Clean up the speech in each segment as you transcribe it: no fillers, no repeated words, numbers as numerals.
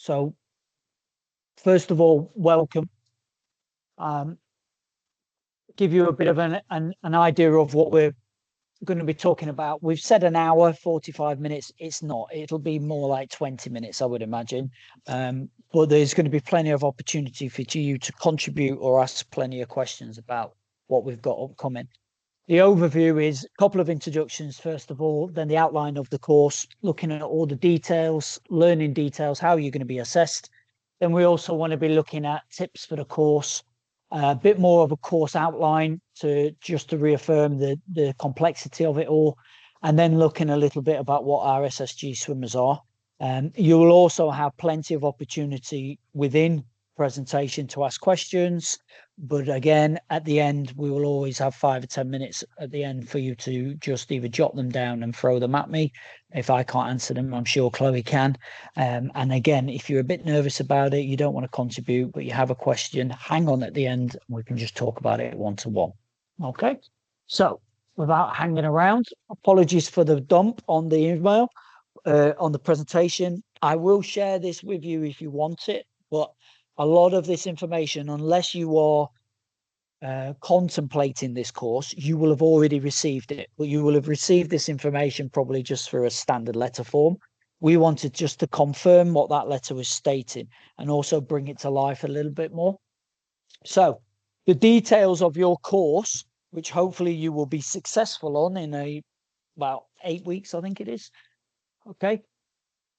So first of all, welcome. Give you a bit of an idea of what we're going to be talking about. We've said an hour, 45 minutes. It's not. It'll be more like 20 minutes, I would imagine. But there's going to be plenty of opportunity for you to contribute or ask plenty of questions about what we've got upcoming. The overview is a couple of introductions, first of all, then the outline of the course, looking at all the details, learning details, how you're going to be assessed. Then we also want to be looking at tips for the course, a bit more of a course outline to reaffirm the complexity of it all, and then looking a little bit about what our SSG swimmers are. You will also have plenty of opportunity within presentation to ask questions, but again, at the end, we will always have 5 or 10 minutes at the end for you to just either jot them down and throw them at me. If I can't answer them, I'm sure Chloe can. And again, if you're a bit nervous about it, you don't want to contribute, but you have a question, hang on at the end, and we can just talk about it one-to-one. Okay, so without hanging around, apologies for the dump on the email, on the presentation. I will share this with you if you want it, but a lot of this information, unless you are contemplating this course, you will have already received it, but you will have received this information probably just through a standard letter form. We wanted just to confirm what that letter was stating and also bring it to life a little bit more. So the details of your course, which hopefully you will be successful on in about 8 weeks, I think it is. Okay.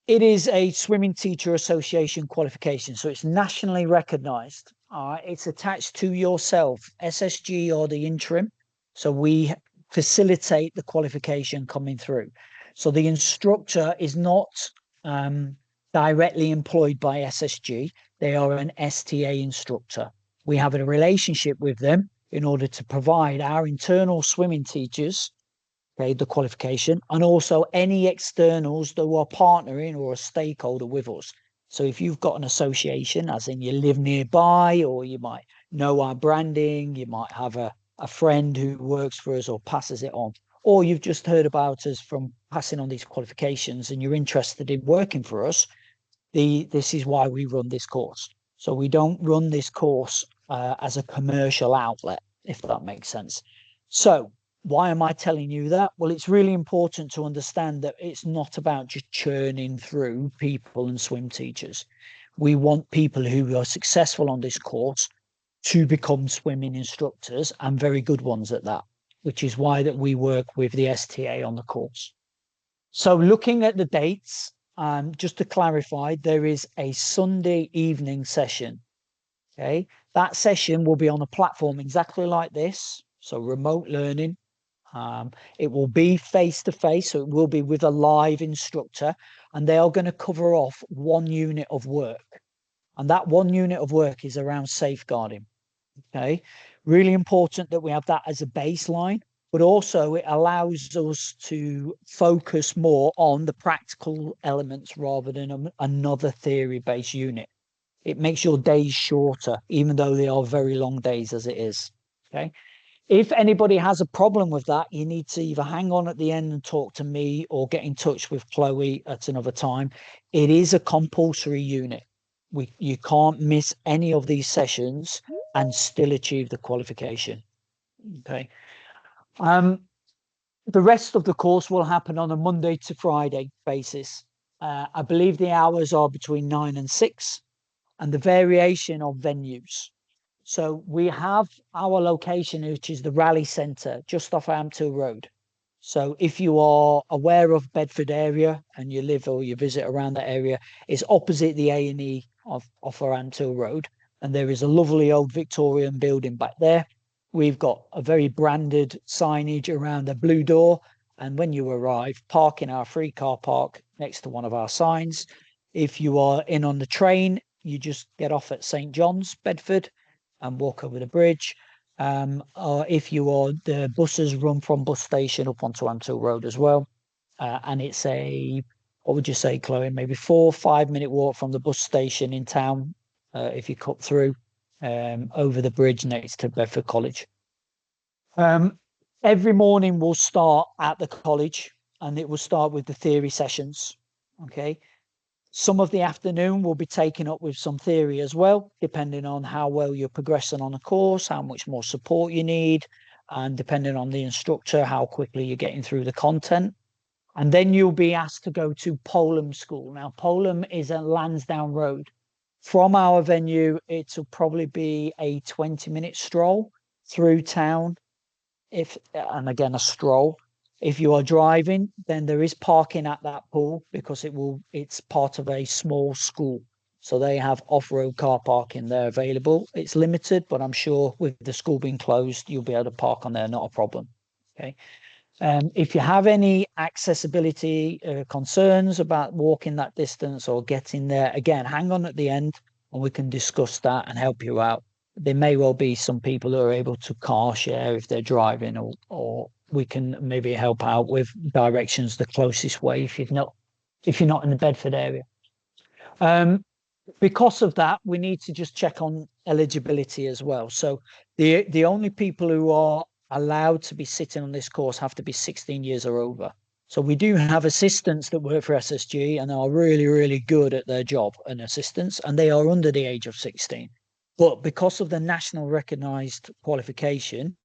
It is a Swimming Teacher Association qualification, so it's nationally recognised. It's attached to yourself. SSG or the interim, so we facilitate the qualification coming through. So the instructor is not directly employed by SSG. They are an STA instructor. We have a relationship with them in order to provide our internal swimming teachers the qualification, and also any externals that are partnering or a stakeholder with us. So if you've got an association, as in you live nearby, or you might know our branding, you might have a friend who works for us or passes it on, or you've just heard about us from passing on these qualifications and you're interested in working for us, this is why we run this course. So we don't run this course as a commercial outlet, if that makes sense. So why am I telling you that? Well, it's really important to understand that it's not about just churning through people and swim teachers. We want people who are successful on this course to become swimming instructors, and very good ones at that, which is why that we work with the STA on the course. So looking at the dates, just to clarify, there is a Sunday evening session. Okay, that session will be on a platform exactly like this, so remote learning. It will be face-to-face, so it will be with a live instructor, and they are going to cover off one unit of work. And that one unit of work is around safeguarding. Okay, really important that we have that as a baseline, but also it allows us to focus more on the practical elements rather than another theory-based unit. It makes your days shorter, even though they are very long days as it is. Okay. If anybody has a problem with that, you need to either hang on at the end and talk to me or get in touch with Chloe at another time. It is a compulsory unit. You can't miss any of these sessions and still achieve the qualification. Okay. The rest of the course will happen on a Monday to Friday basis. I believe the hours are between 9 and 6, and the variation of venues. So we have our location, which is the Rally Centre, just off Amptill Road. So if you are aware of Bedford area and you live or you visit around that area, it's opposite the A&E off our Amptill Road. And there is a lovely old Victorian building back there. We've got a very branded signage around a blue door. And when you arrive, park in our free car park next to one of our signs. If you are in on the train, you just get off at St. John's, Bedford, and walk over the bridge. Or if you are, the buses run from bus station up onto Amptill Road as well. And it's what would you say, Chloe? Maybe 4 or 5 minute walk from the bus station in town if you cut through over the bridge next to Bedford College. Every morning we'll start at the college, and it will start with the theory sessions. Okay. Some of the afternoon will be taken up with some theory as well, depending on how well you're progressing on a course, how much more support you need, and depending on the instructor, how quickly you're getting through the content. And then you'll be asked to go to Polham School. Now, Polham is a Lansdowne Road. From our venue, it'll probably be a 20-minute stroll through town. And again, a stroll. If you are driving, then there is parking at that pool because it's part of a small school. So they have off-road car parking there available. It's limited, but I'm sure with the school being closed, you'll be able to park on there, not a problem. Okay. If you have any accessibility concerns about walking that distance or getting there, again, hang on at the end and we can discuss that and help you out. There may well be some people who are able to car share if they're driving, or we can maybe help out with directions the closest way if you're not in the Bedford area. Because of that, we need to just check on eligibility as well. So the only people who are allowed to be sitting on this course have to be 16 years or over. So we do have assistants that work for SSG and are really, really good at their job and assistants, and they are under the age of 16. But because of the national recognised qualification,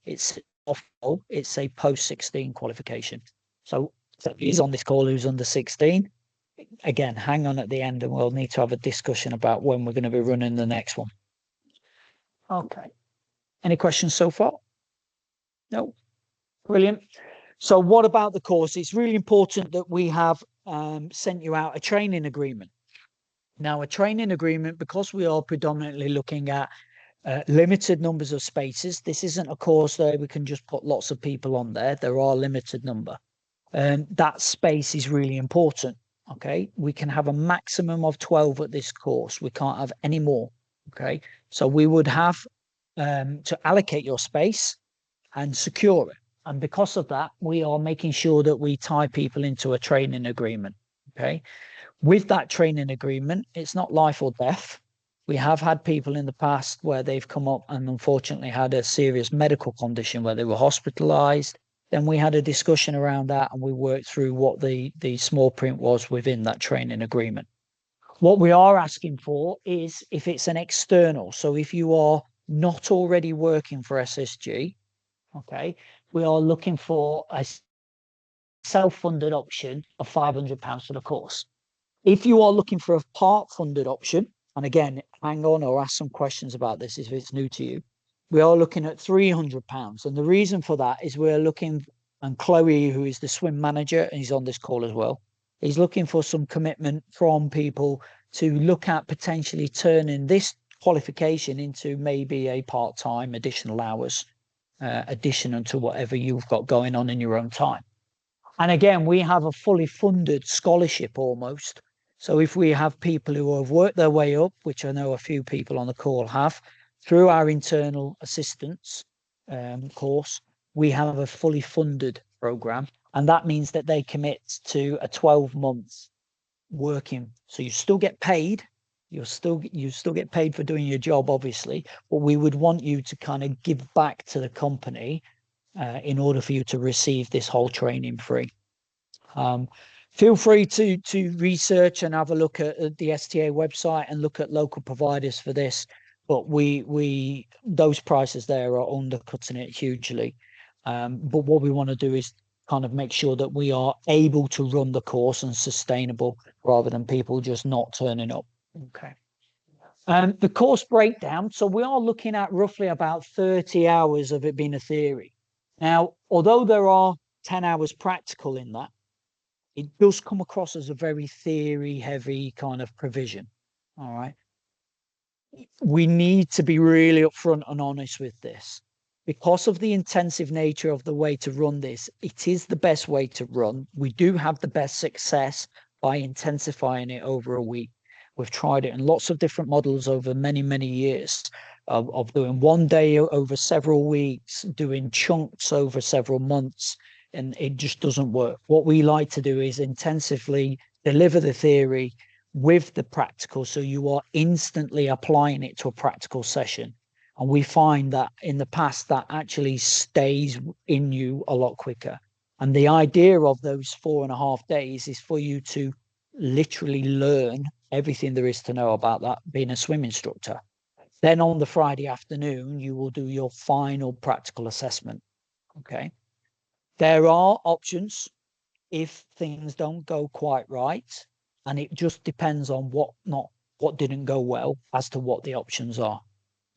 it's a post-16 qualification. So he's on this call who's under 16. Again, hang on at the end and we'll need to have a discussion about when we're going to be running the next one. Okay. Any questions so far? No. Brilliant. So what about the course? It's really important that we have sent you out a training agreement. Now, a training agreement, because we are predominantly looking at limited numbers of spaces. This isn't a course that we can just put lots of people on there. There are limited number. That space is really important. Okay, we can have a maximum of 12 at this course. We can't have any more. Okay, so we would have to allocate your space and secure it. And because of that, we are making sure that we tie people into a training agreement. Okay, with that training agreement, it's not life or death. We have had people in the past where they've come up and unfortunately had a serious medical condition where they were hospitalized. Then we had a discussion around that and we worked through what the small print was within that training agreement. What we are asking for is if it's an external. So if you are not already working for SSG, okay, we are looking for a self-funded option of £500 for the course. If you are looking for a part-funded option, and again, hang on or ask some questions about this if it's new to you, we are looking at £300. And the reason for that is we're looking, and Chloe, who is the swim manager, and he's on this call as well, he's looking for some commitment from people to look at potentially turning this qualification into maybe a part-time additional hours, additional to whatever you've got going on in your own time. And again, we have a fully funded scholarship almost. So if we have people who have worked their way up, which I know a few people on the call have, through our internal assistance course, we have a fully funded program. And that means that they commit to a 12-month working. So you still get paid. You still get paid for doing your job, obviously. But we would want you to kind of give back to the company in order for you to receive this whole training free. Feel free to research and have a look at the STA website and look at local providers for this. But those prices there are undercutting it hugely. But what we want to do is kind of make sure that we are able to run the course and sustainable rather than people just not turning up. Okay. The course breakdown. So we are looking at roughly about 30 hours of it being a theory. Now, although there are 10 hours practical in that, it does come across as a very theory-heavy kind of provision. All right. We need to be really upfront and honest with this. Because of the intensive nature of the way to run this, it is the best way to run. We do have the best success by intensifying it over a week. We've tried it in lots of different models over many, many years of doing one day over several weeks, doing chunks over several months, and it just doesn't work. What we like to do is intensively deliver the theory with the practical, so you are instantly applying it to a practical session. And we find that in the past that actually stays in you a lot quicker. And the idea of those 4.5 days is for you to literally learn everything there is to know about that being a swim instructor. Then on the Friday afternoon, you will do your final practical assessment. Okay. There are options if things don't go quite right, and it just depends on what didn't go well as to what the options are.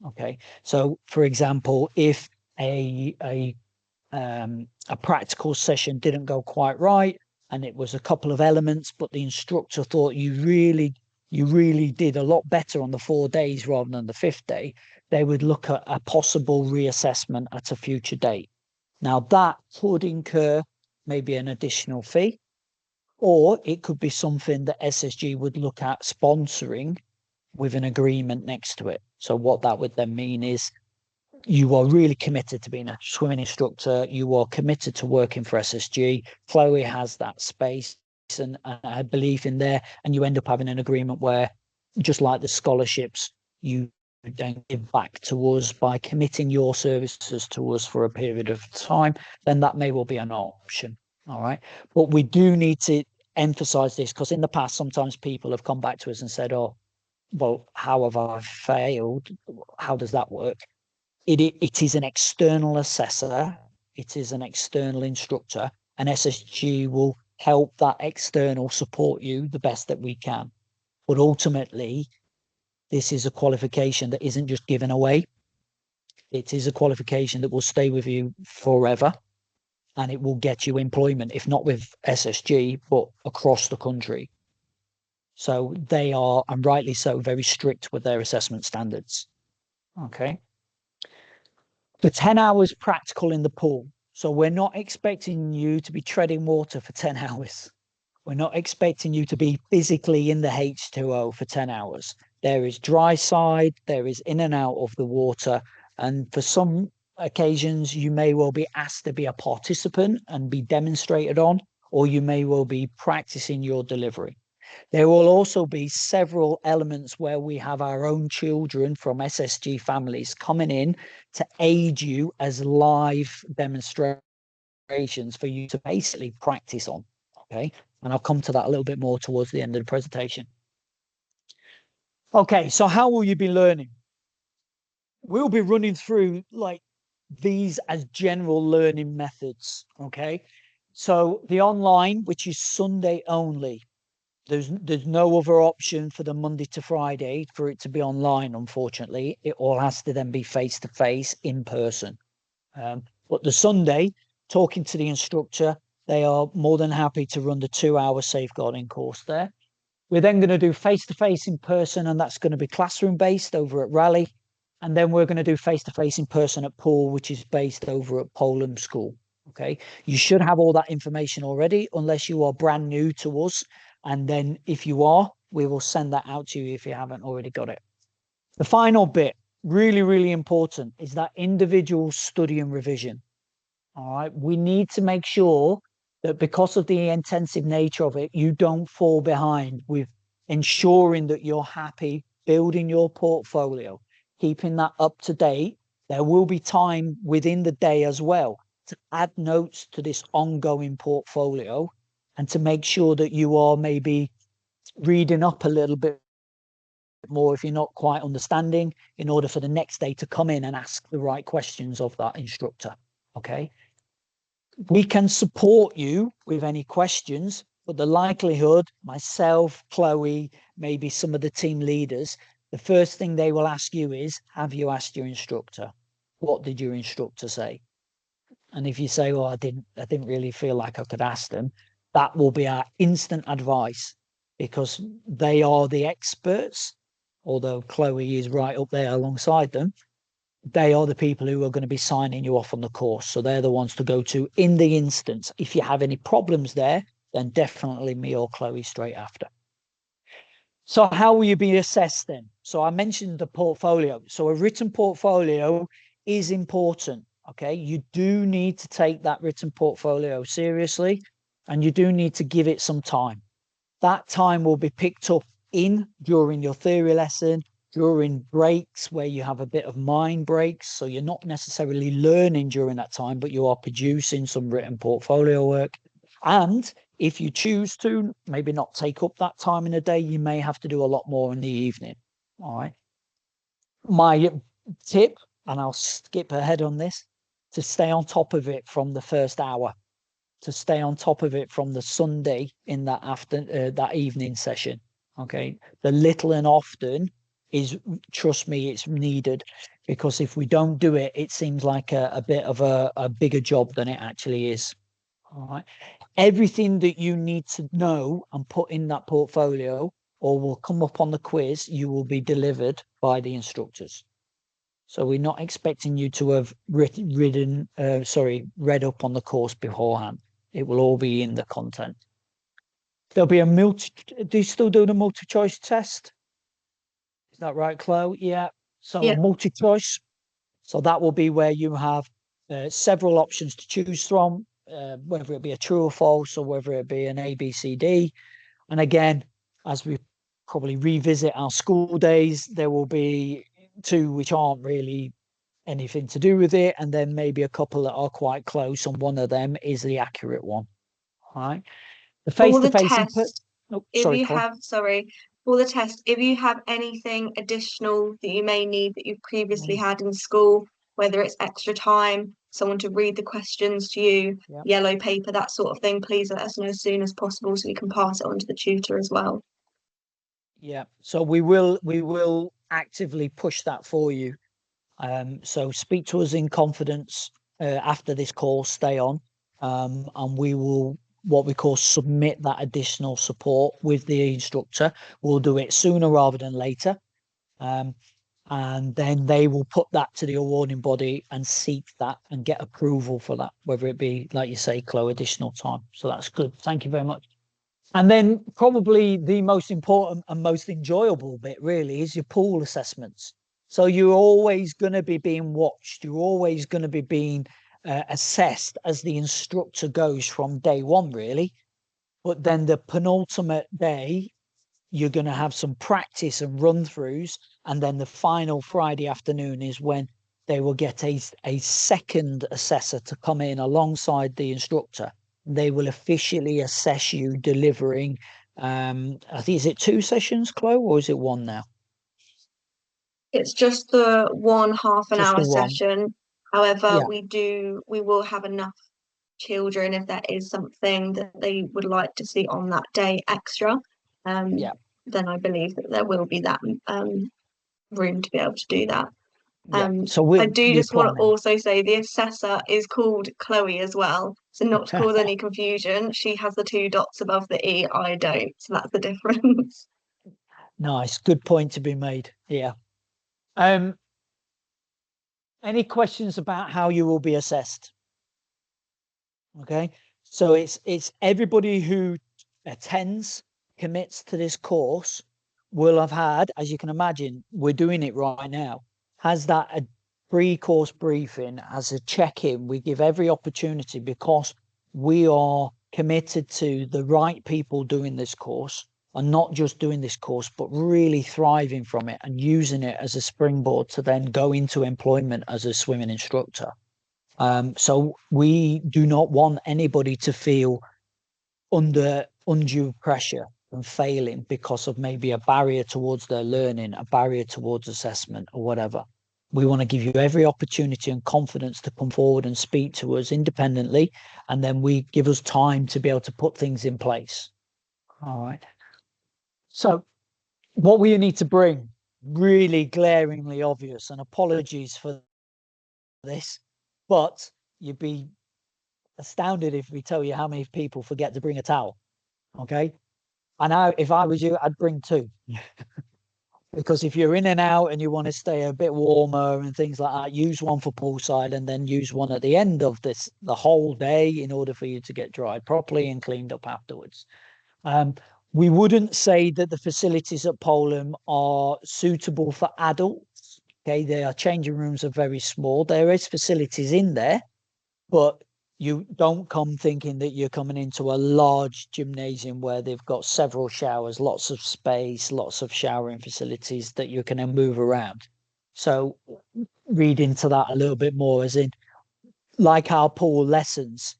Okay. So for example, if a practical session didn't go quite right and it was a couple of elements, but the instructor thought you really did a lot better on the 4 days rather than the fifth day, they would look at a possible reassessment at a future date. Now that could incur maybe an additional fee, or it could be something that SSG would look at sponsoring with an agreement next to it. So what that would then mean is you are really committed to being a swimming instructor. You are committed to working for SSG. Chloe has that space and a belief in there, and you end up having an agreement where, just like the scholarships, you then give back to us by committing your services to us for a period of time. Then that may well be an option. All right, but we do need to emphasize this, because in the past sometimes people have come back to us and said, "Oh, well, how have I failed? How does that work?" It is an external assessor, it is an external instructor, and SSG will help that external support you the best that we can. But ultimately, this is a qualification that isn't just given away. It is a qualification that will stay with you forever, and it will get you employment, if not with SSG, but across the country. So they are, and rightly so, very strict with their assessment standards. Okay. The 10 hours practical in the pool. So we're not expecting you to be treading water for 10 hours. We're not expecting you to be physically in the H2O for 10 hours. There is dry side, there is in and out of the water. And for some occasions, you may well be asked to be a participant and be demonstrated on, or you may well be practicing your delivery. There will also be several elements where we have our own children from SSG families coming in to aid you as live demonstrations for you to basically practice on. Okay. And I'll come to that a little bit more towards the end of the presentation. Okay. So how will you be learning? We'll be running through like these as general learning methods. Okay. So the online, which is Sunday only. There's no other option for the Monday to Friday for it to be online, unfortunately. It all has to then be face-to-face in person. But the Sunday, talking to the instructor, they are more than happy to run the 2-hour safeguarding course there. We're then going to do face-to-face in person, and that's going to be classroom-based over at Raleigh. And then we're going to do face-to-face in person at Poole, which is based over at Poland School. Okay, you should have all that information already, unless you are brand new to us. And then if you are, we will send that out to you if you haven't already got it. The final bit, really, really important, is that individual study and revision. All right. We need to make sure that because of the intensive nature of it, you don't fall behind with ensuring that you're happy building your portfolio, keeping that up to date. There will be time within the day as well to add notes to this ongoing portfolio and to make sure that you are maybe reading up a little bit more if you're not quite understanding, in order for the next day to come in and ask the right questions of that instructor. Okay. We can support you with any questions, but the likelihood, myself, Chloe, maybe some of the team leaders, the first thing they will ask you is, have you asked your instructor? What did your instructor say? And if you say, well, I didn't really feel like I could ask them, that will be our instant advice, because they are the experts. Although Chloe is right up there alongside them, they are the people who are going to be signing you off on the course. So they're the ones to go to in the instance. If you have any problems there, then definitely me or Chloe straight after. So how will you be assessed then? So I mentioned the portfolio. So a written portfolio is important. Okay. You do need to take that written portfolio seriously, and you do need to give it some time. That time will be picked up during your theory lesson, during breaks where you have a bit of mind breaks. So you're not necessarily learning during that time, but you are producing some written portfolio work. And If you choose to, maybe not take up that time in a day, you may have to do a lot more in the evening. All right. My tip, and I'll skip ahead on this, to stay on top of it from the first hour, to stay on top of it from the Sunday in that evening session. Okay. The little and often is, trust me, it's needed, because if we don't do it, it seems like a bit of a bigger job than it actually is. All right. Everything that you need to know and put in that portfolio or will come up on the quiz, you will be delivered by the instructors. So we're not expecting you to have read up on the course beforehand. It will all be in the content. There'll be a do you still do the multi-choice test? Is that right, Chloe? Yeah. So a multi-choice. So that will be where you have several options to choose from, whether it be a true or false, or whether it be an A, B, C, D. And again, as we probably revisit our school days, there will be two which aren't really anything to do with it, and then maybe a couple that are quite close, and one of them is the accurate one. All right. The face-to-face input. Oh, sorry, Chloe. For the test, if you have anything additional that you may need that you've previously had in school, whether it's extra time, someone to read the questions to you, yellow paper, that sort of thing, please let us know as soon as possible so we can pass it on to the tutor as well. Yeah, so we will actively push that for you. So speak to us in confidence after this call, stay on, and we will, what we call, submit that additional support with the instructor. We'll do it sooner rather than later. And then they will put that to the awarding body and seek that and get approval for that, whether it be, like you say, Chloe, additional time. So that's good. Thank you very much. And then probably the most important and most enjoyable bit really is your pool assessments. So you're always going to be being watched. You're always going to be being assessed as the instructor goes from day one, really. But then the penultimate day, you're going to have some practice and run throughs. And then the final Friday afternoon is when they will get a second assessor to come in alongside the instructor. They will officially assess you delivering, I think, is it 2 sessions, Chloe, or is it 1 now? It's just the one half an hour session. However, Yeah. we will have enough children if there is something that they would like to see on that day extra. Then I believe that there will be that room to be able to do that. So I do just want to also say the assessor is called Chloe as well. So not to cause any confusion, she has the 2 dots above the E, I don't. So that's the difference. Nice. Good point to be made. Yeah. Any questions about how you will be assessed? Okay. So it's everybody who attends, commits to this course will have had, as you can imagine, we're doing it right now, has that a pre-course briefing, as a check-in. We give every opportunity because we are committed to the right people doing this course, and not just doing this course, but really thriving from it and using it as a springboard to then go into employment as a swimming instructor. So we do not want anybody to feel under undue pressure and failing because of maybe a barrier towards their learning, a barrier towards assessment or whatever. We want to give you every opportunity and confidence to come forward and speak to us independently, and then we give us time to be able to put things in place. All right. So what will you need to bring? Really glaringly obvious, and apologies for this, but you'd be astounded if we tell you how many people forget to bring a towel. Okay. And if I was you, I'd bring 2. Because if you're in and out and you want to stay a bit warmer and things like that, use one for poolside and then use one at the end of the whole day in order for you to get dried properly and cleaned up afterwards. We wouldn't say that the facilities at Poland are suitable for adults. Okay, their changing rooms are very small. There is facilities in there, but you don't come thinking that you're coming into a large gymnasium where they've got several showers, lots of space, lots of showering facilities that you can move around. So read into that a little bit more, as in, like our pool lessons,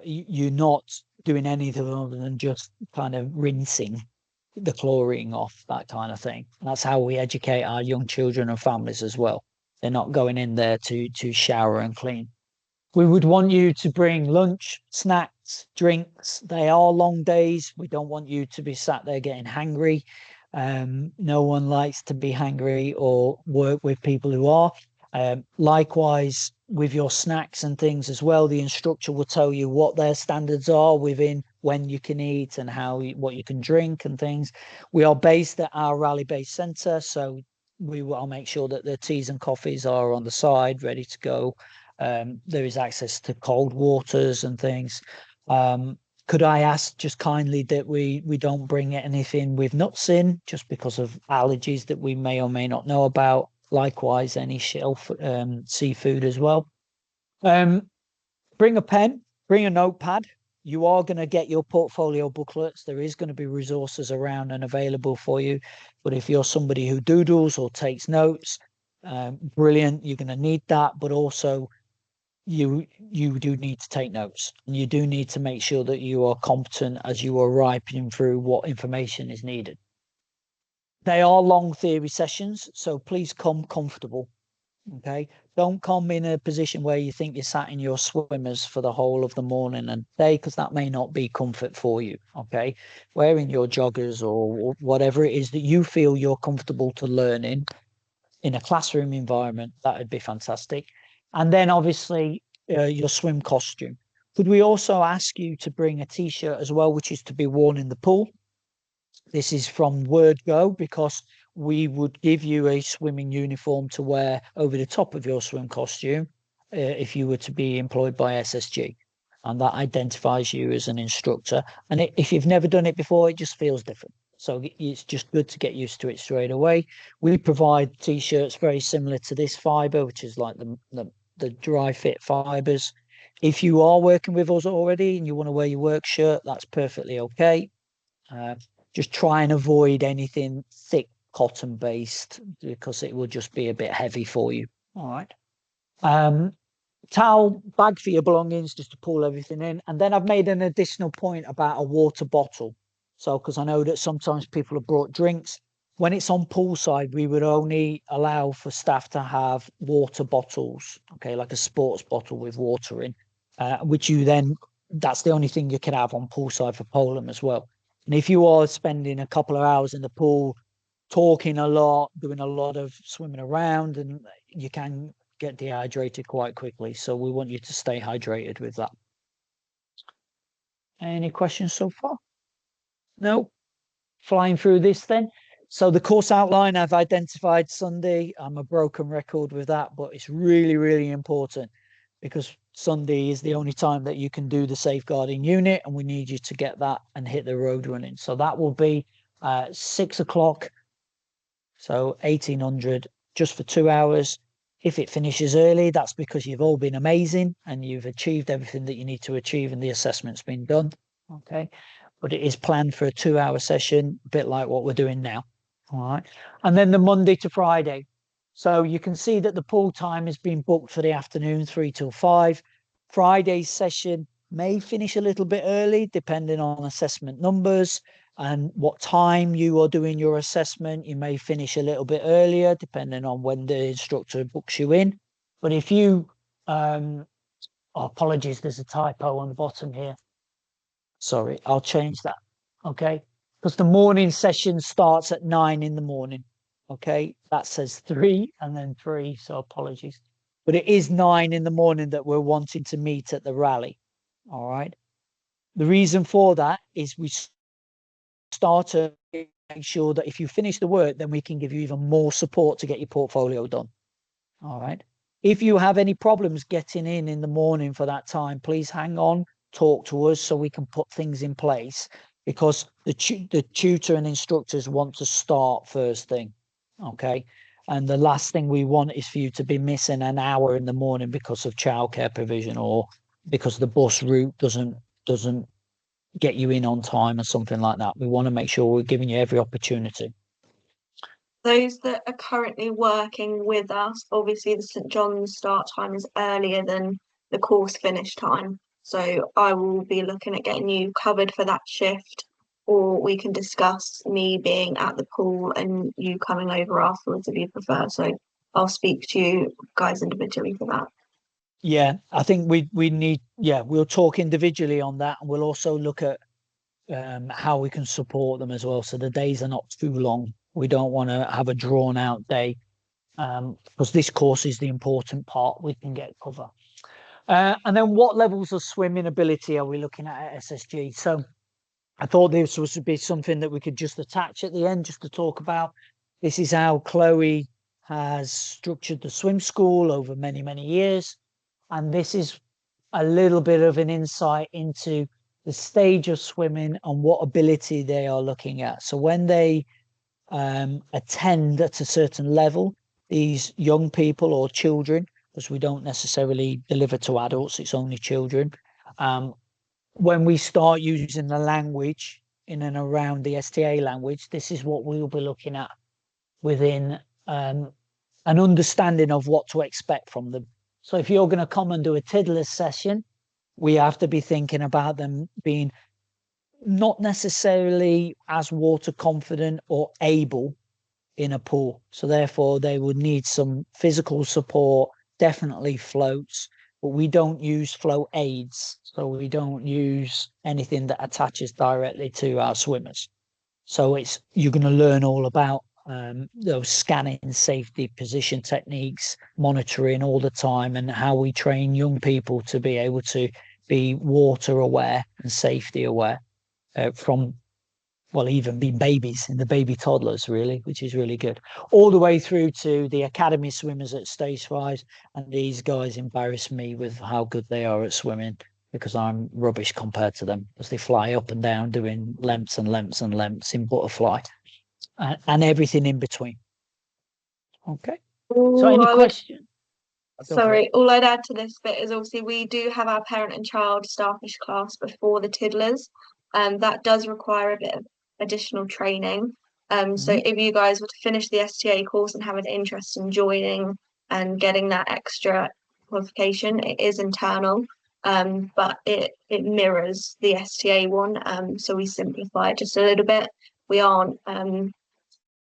you're not doing anything other than just kind of rinsing the chlorine off, that kind of thing. That's how we educate our young children and families as well. They're not going in there to shower and clean. We would want you to bring lunch, snacks, drinks. They are long days. We don't want you to be sat there getting hangry. No one likes to be hangry or work with people who are. Likewise, with your snacks and things as well, the instructor will tell you what their standards are within when you can eat and what you can drink and things. We are based at our rally-based centre, so I'll make sure that the teas and coffees are on the side, ready to go. There is access to cold waters and things. Could I ask just kindly that we don't bring anything with nuts in, just because of allergies that we may or may not know about? Likewise, any shelf seafood as well. Bring a pen, bring a notepad. You are going to get your portfolio booklets. There is going to be resources around and available for you. But if you're somebody who doodles or takes notes, brilliant, you're going to need that. But also, you do need to take notes, and you do need to make sure that you are competent as you are ripening through what information is needed. They are long theory sessions, so please come comfortable. Okay, don't come in a position where you think you're sat in your swimmers for the whole of the morning and day, because that may not be comfort for you. Okay, wearing your joggers or whatever it is that you feel you're comfortable to learn in a classroom environment, that would be fantastic. And then obviously your swim costume. Could we also ask you to bring a t-shirt as well, which is to be worn in the pool? This is from Word Go, because we would give you a swimming uniform to wear over the top of your swim costume if you were to be employed by SSG. And that identifies you as an instructor. And if you've never done it before, it just feels different. So it's just good to get used to it straight away. We provide t-shirts very similar to this fiber, which is like the dry fit fibers. If you are working with us already and you want to wear your work shirt, that's perfectly okay. Just try and avoid anything thick cotton based, because it will just be a bit heavy for you. All right. Towel bag for your belongings, just to pull everything in. And then I've made an additional point about a water bottle. So, because I know that sometimes people have brought drinks. When it's on poolside, we would only allow for staff to have water bottles, okay, like a sports bottle with water in, which that's the only thing you can have on poolside for Poland as well. And if you are spending a couple of hours in the pool, talking a lot, doing a lot of swimming around, and you can get dehydrated quite quickly. So we want you to stay hydrated with that. Any questions so far? No? Flying through this then. So the course outline, I've identified Sunday. I'm a broken record with that, but it's really, really important, because Sunday is the only time that you can do the safeguarding unit, and we need you to get that and hit the road running. So that will be 6 o'clock, so 1800, just for 2 hours. If it finishes early, that's because you've all been amazing and you've achieved everything that you need to achieve and the assessment's been done. Okay, but it is planned for a 2-hour session, a bit like what we're doing now. All right, and then the Monday to Friday. So you can see that the pool time has been booked for the afternoon, 3 till 5. Friday's session may finish a little bit early, depending on assessment numbers and what time you are doing your assessment. You may finish a little bit earlier, depending on when the instructor books you in. But if you, apologies, there's a typo on the bottom here. Sorry, I'll change that. Okay, because the morning session starts at 9 in the morning. Okay, that says 3 and then 3, so apologies. But it is 9 in the morning that we're wanting to meet at the rally. All right. The reason for that is we start to make sure that if you finish the work, then we can give you even more support to get your portfolio done. All right. If you have any problems getting in the morning for that time, please hang on, talk to us so we can put things in place, because the tutor and instructors want to start first thing. Okay. And the last thing we want is for you to be missing an hour in the morning because of childcare provision, or because the bus route doesn't get you in on time or something like that. We want to make sure we're giving you every opportunity. Those that are currently working with us, obviously the St John's start time is earlier than the course finish time. So I will be looking at getting you covered for that shift, or we can discuss me being at the pool and you coming over afterwards if you prefer. So I'll speak to you guys individually for that. Yeah, I think we need, yeah, we'll talk individually on that, and we'll also look at how we can support them as well. So the days are not too long. We don't want to have a drawn out day, because this course is the important part we can get cover. And then what levels of swimming ability are we looking at SSG? So I thought this was to be something that we could just attach at the end just to talk about. This is how Chloe has structured the swim school over many, many years. And this is a little bit of an insight into the stage of swimming and what ability they are looking at. So when they attend at a certain level, these young people or children, because we don't necessarily deliver to adults, it's only children. When we start using the language in and around the STA language, this is what we'll be looking at within an understanding of what to expect from them. So if you're going to come and do a tiddler session, we have to be thinking about them being not necessarily as water confident or able in a pool. So therefore they would need some physical support, definitely floats, but we don't use float aids. So we don't use anything that attaches directly to our swimmers. So you're going to learn all about those scanning, safety, position techniques, monitoring all the time, and how we train young people to be able to be water aware and safety aware from, well, even be babies and the baby toddlers, really, which is really good. All the way through to the academy swimmers at stage 5. And these guys embarrass me with how good they are at swimming, because I'm rubbish compared to them, as they fly up and down doing lengths and lengths and lengths in butterfly and everything in between. Okay. So any question? Sorry, all I'd add to this bit is obviously we do have our parent and child starfish class before the tiddlers, and that does require a bit of additional training. So if you guys were to finish the STA course and have an interest in joining and getting that extra qualification, it is internal, but it mirrors the STA one. So we simplify it just a little bit. We aren't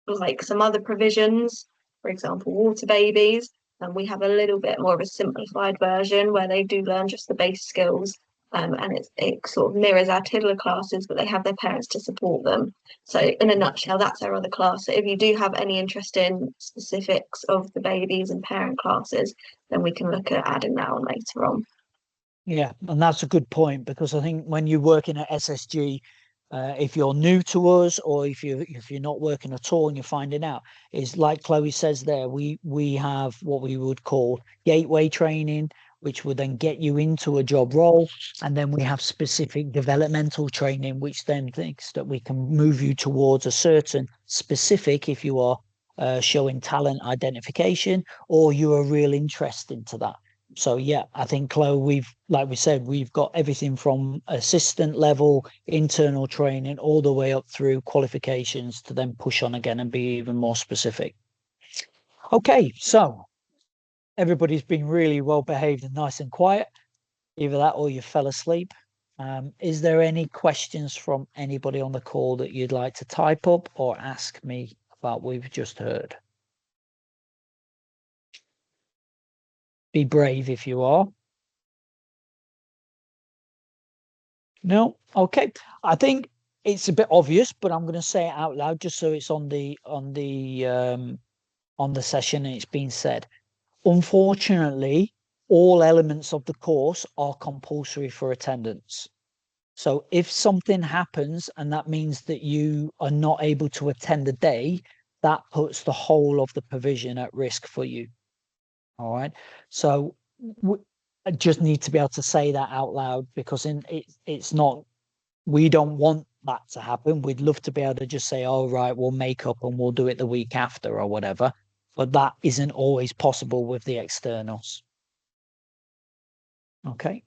like some other provisions, for example, water babies, and we have a little bit more of a simplified version where they do learn just the base skills. And it sort of mirrors our tiddler classes, but they have their parents to support them. So in a nutshell, that's our other class. So if you do have any interest in specifics of the babies and parent classes, then we can look at adding that on later on. Yeah, and that's a good point, because I think when you're working at SSG, if you're new to us, or if you're not working at all and you're finding out, is like Chloe says there, we have what we would call gateway training, which would then get you into a job role, and then we have specific developmental training, which then thinks that we can move you towards a certain specific, if you are showing talent identification or you're a real interest into that. So yeah, I think Chloe, like we said, we've got everything from assistant level, internal training, all the way up through qualifications to then push on again and be even more specific. Okay, so everybody's been really well behaved and nice and quiet. Either that or you fell asleep. Is there any questions from anybody on the call that you'd like to type up or ask me about what we've just heard? Be brave if you are. No, okay. I think it's a bit obvious, but I'm going to say it out loud just so it's on the session and it's been said. Unfortunately, all elements of the course are compulsory for attendance. So if something happens and that means that you are not able to attend the day, that puts the whole of the provision at risk for you. All right. So I just need to be able to say that out loud, because it's not, we don't want that to happen. We'd love to be able to just say, oh, right, we'll make up and we'll do it the week after or whatever. But that isn't always possible with the externals. Okay.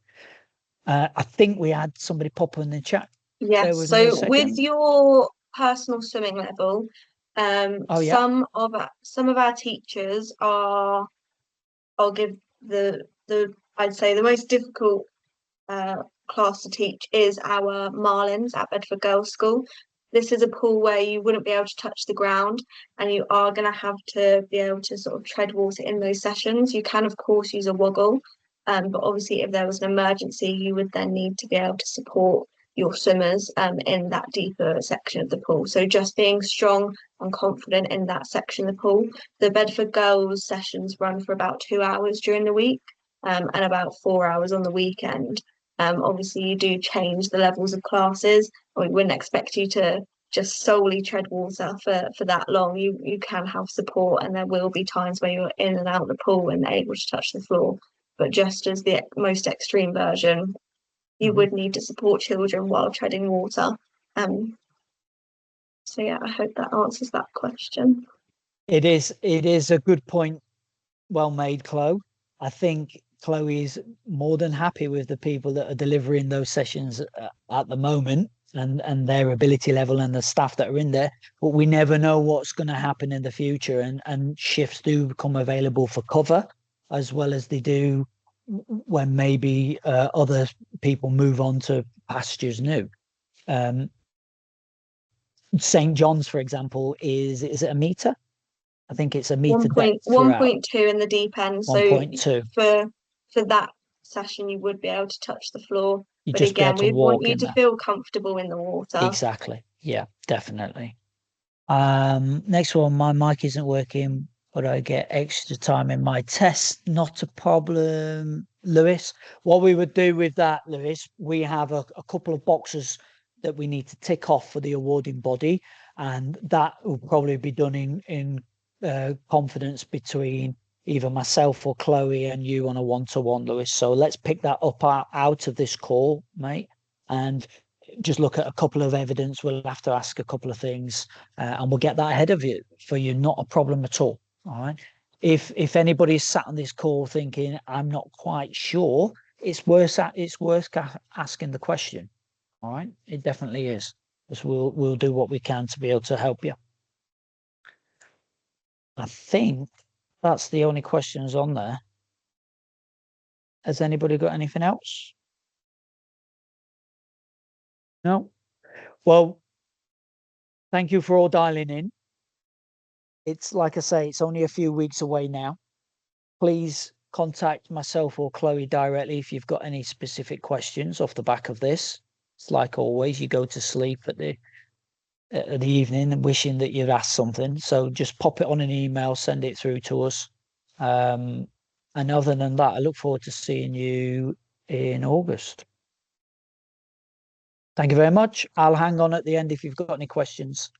I think we had somebody pop in the chat. Yes. So with your personal swimming level, some of our teachers are, I'll give the I'd say the most difficult class to teach is our Marlins at Bedford Girls' School. This is a pool where you wouldn't be able to touch the ground, and you are going to have to be able to sort of tread water in those sessions. You can, of course, use a woggle, but obviously if there was an emergency, you would then need to be able to support your swimmers in that deeper section of the pool. So just being strong and confident in that section of the pool. The Bedford Girls sessions run for about 2 hours during the week, and about 4 hours on the weekend. Obviously, you do change the levels of classes. We wouldn't expect you to just solely tread water for that long. You can have support, and there will be times where you're in and out of the pool and able to touch the floor. But just as the most extreme version, you would need to support children while treading water. So yeah, I hope that answers that question. It is a good point. Well made, Chloe. I think Chloe is more than happy with the people that are delivering those sessions at the moment, and their ability level and the staff that are in there. But we never know what's going to happen in the future, and shifts do become available for cover, as well as they do when maybe other people move on to pastures new. St. John's, for example, is it a meter? I think it's a meter depth throughout. 1.2 in the deep end. 1.2. So for that session, you would be able to touch the floor. You but just again, be able to we want walk you in to there. feel comfortable in the water. Exactly. Yeah, definitely. Next one, my mic isn't working, but I get extra time in my test. Not a problem, Lewis. What we would do with that, Lewis, we have a couple of boxes that we need to tick off for the awarding body, and that will probably be done in confidence between either myself or Chloe and you on a one-to-one, Lewis. So let's pick that up out of this call, mate, and just look at a couple of evidence. We'll have to ask a couple of things, and we'll get that ahead of you for you. Not a problem at all. All right. If anybody's sat on this call thinking I'm not quite sure, it's worth asking the question. All right, it definitely is. Because we'll do what we can to be able to help you. I think that's the only questions on there. Has anybody got anything else? No? Well, thank you for all dialing in. It's like I say, it's only a few weeks away now. Please contact myself or Chloe directly if you've got any specific questions off the back of this. It's like always, you go to sleep at the evening and wishing that you'd asked something. So just pop it on an email, send it through to us. And other than that, I look forward to seeing you in August. Thank you very much. I'll hang on at the end if you've got any questions.